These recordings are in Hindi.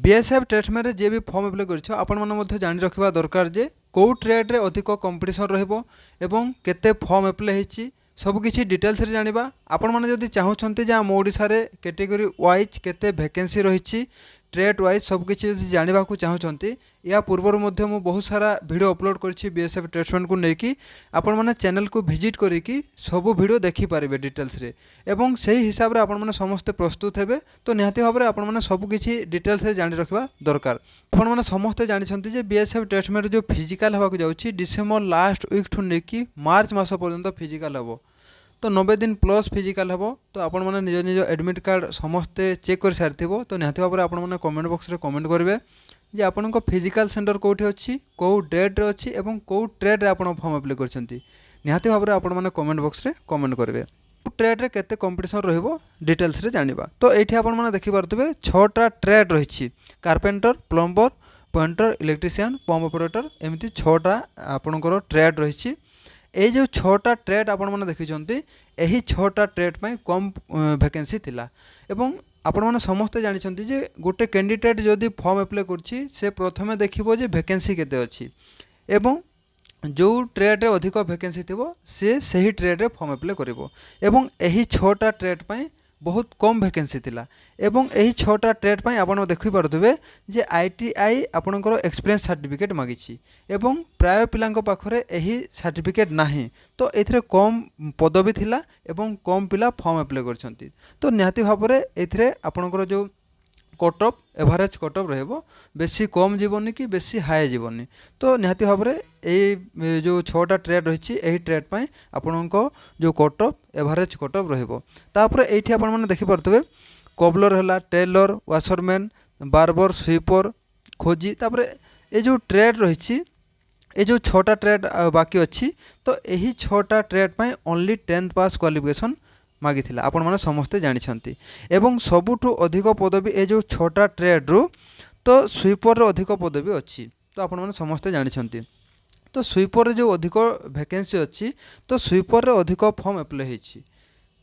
बीएसएफ टेस्ट में जे भी फॉर्म अप्लाई कर आपण मैंने जानी रखा दरकार जे कौ ट्रेड रे अधिक कंपटीशन रहिबो एवं केते फॉर्म अप्लाई होती सबकि डिटेल्स रे जानिबा। आपण मैंने जदि चाहूँगी जे आम ओडिशा रे कैटेगरी वाइज केते वैकेंसी रही ट्रेड वाइज सबकि जानवा चाहूँगी। या पूर्वर मध्य मु बहुत सारा वीडियो अपलोड करी बीएसएफ टेस्टमेंट को लेकिन आपण मैंने चैनल को विजिट करिकी सब वीडियो देखिपारे डिटेल्स रे एवं सही हिसाब से आपण मैंने समस्ते प्रस्तुत हेबे। तो निहाती भाव में आपण मैंने सबकि डिटेल्स रे जानी रखा दरकार। आपण मैंने समस्ते जानते जे बीएसएफ टेस्टमेंट जो फिजिकल होगा जाऊँगी डिसेम्बर लास्ट वीक ठू लेकिन मार्च मास पर्यंत फिजिकल हम तो 90 दिन प्लस फिजिकल हम। तो आपण मैंने निज निज एडमिट कार्ड समस्ते चेक कर सारी तो निहाती भाव में आपण मैंने कमेंट बॉक्स रे कमेंट करेंगे जे आपन फिजिकल सेंटर कौटी अच्छी कौ डेट रे अच्छी एवं कौ ट्रेड रे आपण फॉर्म अप्लाई करछंती। निहाती भाव में आपण मैंने कमेंट बॉक्स रे कमेंट करेंगे ट्रेड रे केते कंपटीशन रहिबो डिटेल्स रे जानिबा। तो एठी आपण मैंने देखि पारथबे 6टा ट्रेड रहिछि carpenter plumber painter electrician pump operator एमती 6टा आपणकर ट्रेड रहिछि। ए जो 6टा ट्रेड आपण मैंने देखिछंती एही 6टा ट्रेड पई कम वैकेंसी थिला एवं आपण मैंने समस्ते जानते जे गोटे कैंडिडेट जदि फॉर्म अप्लाई करछि से प्रथमे देखिबो जे वैकेंसी केते अछि एवं जो ट्रेड रे अधिक वैकेंसी थिबो से सही ट्रेड रे फॉर्म अप्लाई करिवो एवं एही 6टा ट्रेड पई बहुत कम वैकेंसी थिला एवं एही 6टा ट्रेड पई आपण देखि पारथबे जे आईटीआई आपणकर एक्सपीरियंस सर्टिफिकेट मागिछि एवं प्राय पिलांक पाखरे एही सर्टिफिकेट नाही। तो एथिरे कम पदवी थिला एवं कम पिला फॉर्म अप्लाई करछंती। तो निहाती भाव में एथिरे आपणकर जो cut off average cut off रहबो बेसी कम जीवनी कि बेसी हाई जीवनी। तो निहाती भाव में ए जो 6टा ट्रेड रही यही ट्रेड पर आपणको जो cut off average cut off रहबो। तापर एठी आपण माने देखि परतबे कोबलर हला टेलर वाशरमैन बार्बर स्वीपर खोजी। तापर ए जो ट्रेड रही ये जो 6टा ट्रेड बाकी अच्छी तो यही 6टा ट्रेड पर ओनली 10th पास क्वालिफिकेशन मागी थिला आपण माने समस्ते जानिछंती एवं सबुठु अधिक पदवी ए जो 6टा ट्रेड रु तो स्वीपर रो अधिक पदवी अच्छी। तो आपण माने समस्ते जानिछंती तो स्वीपर रे जो अधिक वैकेंसी अच्छी तो स्वीपर रे अधिक फॉर्म अप्लाई होईछि।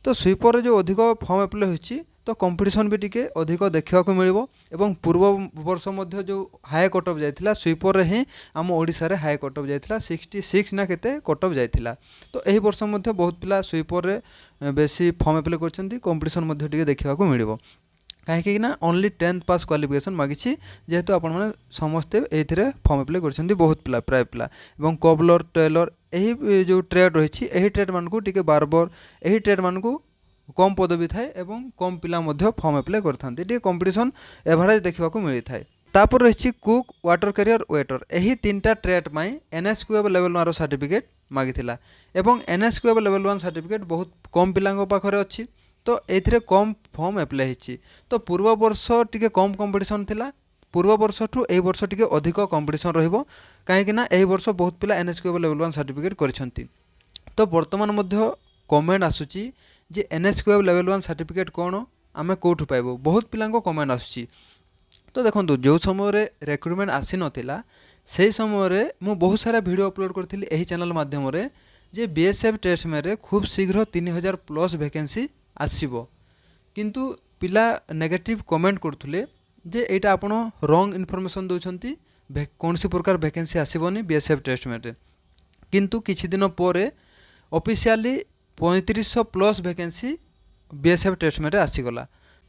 तो स्वीपर रे जो अधिक फॉर्म अप्लाई होईछि तो कंपटीशन भी टिके अधिक देखा मिलिबो एवं पूर्व वर्ष मध्य जो हाई कट ऑफ जाइथिला स्वीपर रे ही आम ओडिशा रे हाई कट ऑफ जाइथिला 66 ना केते कट ऑफ जाइथिला। तो एही वर्ष मध्य बहुत पिला स्वीपर रे बेसी फॉर्म अप्लाई करछंती कंपटीशन मध्य टिके देखा मिलिबो कहीं ना ओनली 10th पास क्वालिफिकेशन मागिछि जेहेतु आपण माने समस्ते एथिरे फॉर्म अप्लाई करछंती बहुत पिला प्राय पिला एवं कोबलर टेलर एही जो ट्रेड रही एही ट्रेड मानकु टिके बार्बर एही ट्रेड मानकु कम पदवी थाए एवं कम पिला मध्य फॉर्म अप्लाई करथांती टिके कंपटीशन एवरेज देखा मिली थाए। तापर रही कुक वाटर कैरियर वेटर यही 3टा ट्रेड में एनएसक्यूएफ लेवल 1 सर्टिफिकेट मागिथिला एवं एनएसक्यूएफ लेवल 1 सर्टिफिकेट बहुत कम पिलांक पाखरे अच्छी। तो एथिरे कम फॉर्म अप्लाई होईछि। तो पूर्व वर्ष टिके कम कंपटीशन थिला पूर्व वर्ष ठू एही वर्ष टिके अधिक कंपटीशन रहिबो काहेकि ना एही वर्ष बहुत पिला एनएसक्यूएफ लेवल 1 सर्टिफिकेट करछंती। तो वर्तमान मध्य कमेंट आसुची जे एनएसक्यूएफ लेवल 1 सर्टिफिकेट कौन आमे कोठु पाइबो बहुत पिलांक कमेंट आसुची। तो देखो जो समय रिक्रुटमेंट आसी नथिला से समय मु बहुत सारा वीडियो अपलोड करथिली एही चैनल माध्यम रे जे बीएसएफ टेस्ट में खूब शीघ्र 3000 प्लस वैकेंसी आसीबो किंतु पिला नेगेटिव कमेंट करथुले जे एटा आपण रॉन्ग इनफॉरमेशन दोछंती कोनसी प्रकार वैकेंसी आसीबोनी बीएसएफ टेस्ट में किंतु किछि दिन परे officially 3500 plus vacancy BSF test में आसीगला।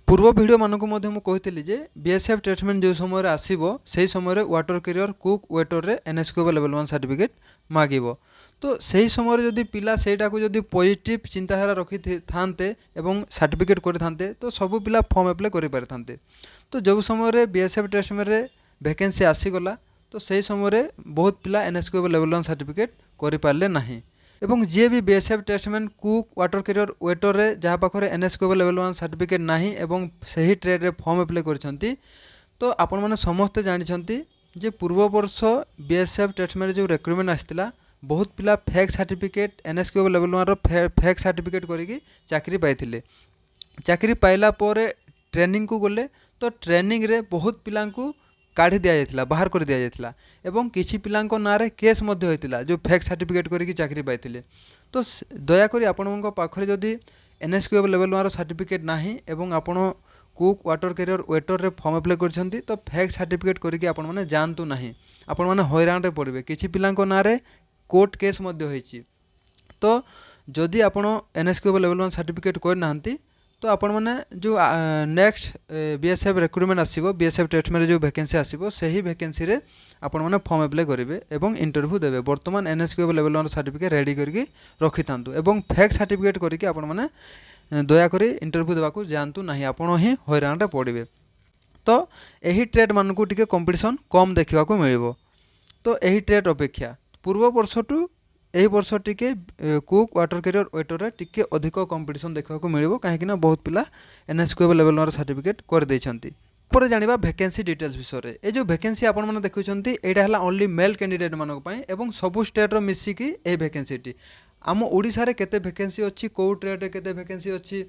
पूर्व वीडियो मानक मध्य मु कहितली जे बीएसएफ टेस्टमेंट जो समय आसीबो सेही समय वाटर कैरियर कुक वेटर रे एनएसक्यूएफ लेवल 1 सर्टिफिकेट मागिबो। तो सही समय जदि पिला सेटा को जदि पॉजिटिव चिंताधारा रखी थांते एवं सर्टिफिकेट करि थांते तो सब पिला फॉर्म अप्लाई करि पारि थांते। तो जो समय बीएसएफ टेस्ट में वैकेंसी आसीगला तो सही समय बहुत पिला एनएसक्यूएफ लेवल 1 सर्टिफिकेट करि पारले नाही एवं जे भी BSF testament cook water career waiter रे जहाँ पाखरे एनएसक्यूएफ लेवल 1 सर्टिफिकेट नाही एवं सही ट्रेड रे फॉर्म अप्लाई करछंती। तो आपण माने समस्ते जानिछंती जे पूर्व वर्ष बीएसएफ टेस्टमेंट जो रिक्रुटमेंट आस्तिला बहुत पिला फेक सर्टिफिकेट एनएसक्यूएफ लेवल 1 रो फेक सर्टिफिकेट करिकी चाकरी पाइथिले। चाकरी पाइला परे ट्रेनिंग को गले तो ट्रेनिंग रे बहुत पिलांकु काढ़ी दि जाइथिला बाहर कर दि जाइथिला एवं किछि पिलांको नारे केस मध्य होइतिला जो फेक सर्टिफिकेट करिकी चाकरी पाइथिले। तो दया करी आपणको पाखरे जदि एनएसक्यूएफ लेवल 1 सर्टिफिकेट नाही एवं आपण कुक वाटर कैरियर वेटर रे फॉर्म अप्लाई करछंती तो फेक सर्टिफिकेट करके आपण माने जानतु नाही, आपण माने हैरान रे पड़िबे। किछि पिलांको नारे कोर्ट केस मध्ये होईछि। तो जदि आपण एनएसक्यू लेवल 1 सर्टिफिकेट कर नांती तो आपण माने जो नेक्स्ट बीएसएफ रिक्रुटमेंट आसीबो, बीएसएफ टेस्ट में जो वैकेंसी आसीबो सही वैकेंसी रे आपण माने फॉर्म अप्लाई करेंगे एवं इंटरव्यू देबे। वर्तमान एनएसक्यू लेवल 1 सर्टिफिकेट रेडी करके रखि थांतु एवं फेक सर्टिफिकेट करके आपण माने दया करी इंटरव्यू देवाकू जानतु नहीं, आपण ही हैरान रे पड़िबे। तो यही ट्रेड मानकू टिके कंपटीशन कम देखा मिलिबो। तो यही ट्रेड अपेक्षा पूर्व वर्षटू यही वर्ष टिके कुक वाटर कैरियर वेटर टिके अधिक कंपटीशन देखा मिलिबो, कहीं बहुत पिला एनएसक्यू लेवल 1 सर्टिफिकेट कर देछंती। पर जानिबा वैकेंसी डिटेल्स विषय रे। ए जो वैकेंसी आपण माने देखुछंती एटा हला ओनली मेल कैंडिडेट मानक पई एवं सबु स्टेट रो मिसिकी ए वैकेंसीटी। आम ओडिसा रे केते वैकेंसी अछि, को ट्रेड रे केते वैकेंसी अछि,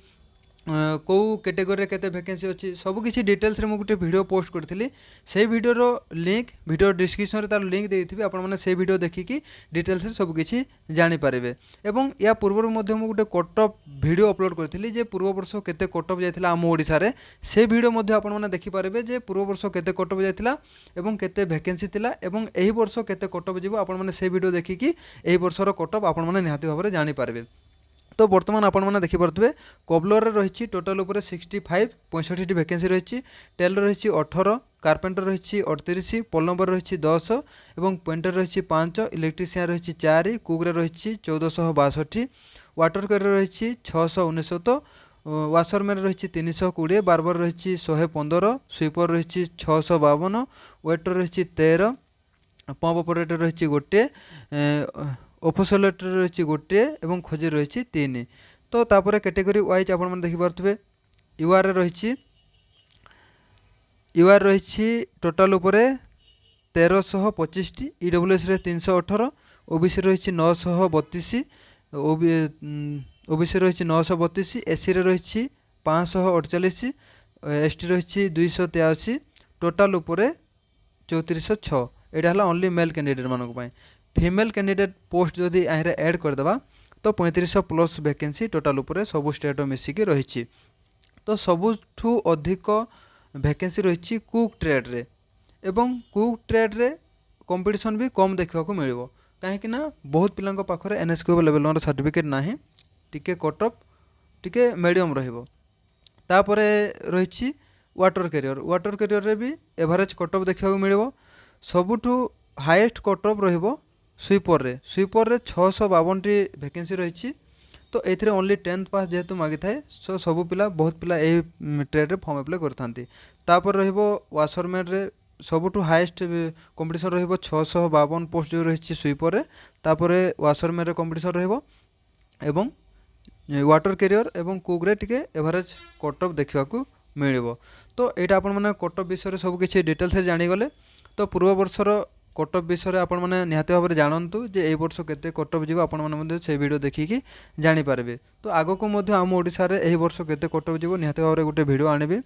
कौ कैटेगरी केते वैकेंसी अच्छी सबकि डिटेल्स रे मुझे वीडियो पोस्ट करी से वीडियो लिंक वीडियो डिस्क्रिप्शन तार लिंक देती आपण मैंने से वीडियो देखिकी डिटेल्स रे सबकि जानीपारे। एवं या पूर्व गोटे कटअप वीडियो अपलोड करी जे पूर्व वर्ष केते कटअप जाइथिला आम ओडिसा रे से वीडियो आपण मैंने देखिपारे जे पूर्व वर्ष केते कटअप जाइथिला एवं केते वैकेंसी थिला एवं एही वर्ष केते कटअप जीवो आपण मैंने से वीडियो देखिकी एही वर्षर कटअप आपण मैंने निहाती भाव में जानीपारे। तो बर्तमान आपण मैंने देखिपे कोबलर रही टोटाल उपर 65 65 वैकेंसी रही, टेलर रही 18, कारपेंटर रही 38, प्लम्बर रही 10 और पेंटर रही 5, इलेक्ट्रीशियन रही 4, कुक रही 1462, वाटर कैरियर रही 669, वाशरमैन रही 320, बार्बर रही 115, स्वीपर रही 652, वेटर रही 13, पंप ऑपरेटर रही गोटे, ऑफिसलेटर रही गोटे और खोजी रही 3। तो तापर कैटेगरी वाइज आप देखिपे यूआर रही टोटाल उपर 1325, ईडब्ल्यूएस 318, ओबीसी रही 932, ओबीसी रही 932, एससी रही 548, एसटी रही 283, टोटाल उपर 3406। यहाँ ओनली मेल कैंडिडेट मानक। फीमेल कैंडिडेट पोस्ट जदि यहाँ ऐड करदेवा तो 3500 प्लस वैकेंसी टोटाल उपरे सबु स्टेट मिसिकी रही। तो सबुठू अधिक वैकेंसी रही कुक ट्रेड रे एवं कुक ट्रेड रे कंपटीशन भी कम देखा मिलिबो, कहीं बहुत पिलांक पाखरे एनएसक्यू लेवल 1 सर्टिफिकेट नाही, टिके कटअप टिके मीडियम रहिबो। तापरे रही वाटर कैरियर रे भी एवरेज कटअप देखा मिलिबो। सबुठू हाईएस्ट कटअप रहिबो स्वीपर रे 652 वैकेंसी रही। तो ये ओनली 10th पास जेहेतु मागी थाए सो सबू पिला बहुत पिला ए ट्रेड रे फॉर्म अप्लाई करथांती। तापर रहिबो वाशरमैन रे सबुठू हाईएस्ट कंपटीशन रहिबो 652 पोस्ट जो रही स्वीपर रे, तापर वाशरमैन रे कंपटीशन रहिबो एवं वाटर कैरियर एवं कुक रे टिके एवरेज कटअप देखा मिलिबो। तो यहाँ आपण माने कटअप विषय सब किछि डिटेल्स जानी गले। तो पूर्व वर्षर कटअप विषय आपण मैंने निहाती भाव में जानतु जे ए वर्ष केते कटअप जीव आपण मैंने से वीडियो देखिकी जानीपारे। तो आगक आम ओडिशा रे एही वर्ष केते कटअप जीव निहाती भाव में गोटे वीडियो आनिबी।